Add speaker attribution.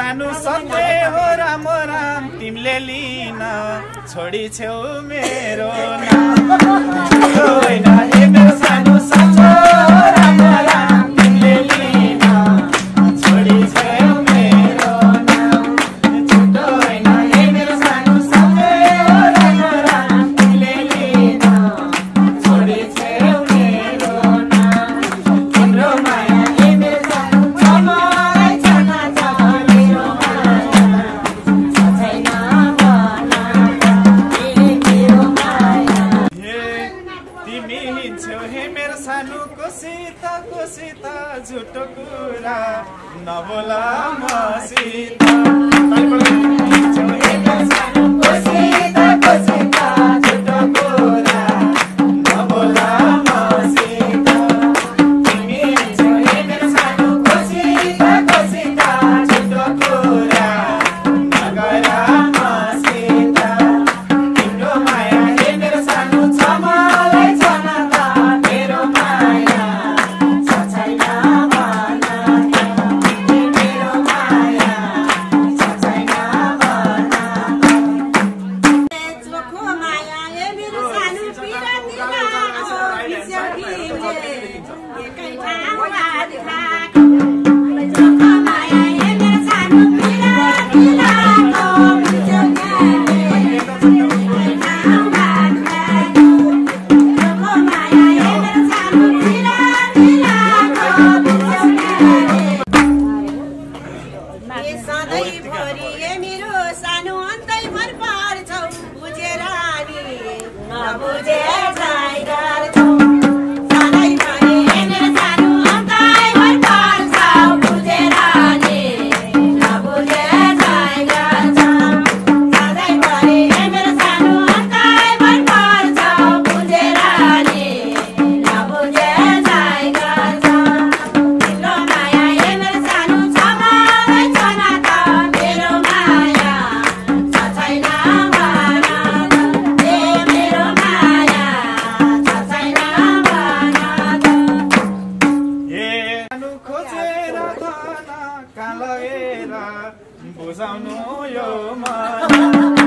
Speaker 1: सानो सधैँ हो राम राम तिमीले लिन छोडी छेउ मेरो नाम होइन हे मेरो सानो सानो राम राम तिमीले लिन छोडी छेउ मेरो नाम छुट्टो होइन हे मेरो सानो सधैँ हो राम राम तिमीले लिन छोडी छेउ मेरो नाम तिम्रो माया हे मेरो सानो मलाई छाना छ मेरो माया छ छैन भना मेरो माया हे तिमी हिँड्छौ हे मेरो सानो कोसित झुटो कुरा नबोला मसित हिँड्छौ हे मेरो सानो कोसित झुटो कुरा नबोला मसित तिमी हिँड्छौ हे मेरो सानो कोसित झुटो कुरा नगर मसित तिम्रो माया हे मेरो सानो छ मलाई छन त मेरो माया छ छैन भन मेरो माया छ छैन भन
Speaker 2: चोखो माया हे मेरो सानो पिरातीको बिस्यौटीले एकै ठाउँ राखेको चोखो माया हे मेरो सानो पिरातीको बिस्यौटीले एकै ठाउँ राखेको चोखो माया हे मेरो सानो पिरातीको बिस्यौटीले सधैँभरि हे मेरो सानो अन्तैभर पार्छौ बुझेर नि नबुझे चाहिँ गर्छौ सधैँभरि हे मेरो सानो अन्तैभर पार्छौ बुझेर नि नबुझे चाहिँ गर्छौ सधैँभरि हे मेरो सानो अन्तैभर पार्छौ बुझेर नि नबुझे चाहिँ गर्छौ तिम्रो माया हे मेरो सानो छ मलाई छन त मेरो माया छ छैन भन मेरो माया छ छैन भन
Speaker 1: हे सानो खोजेर धन कहाँ लगेर बुझाउनु यो मन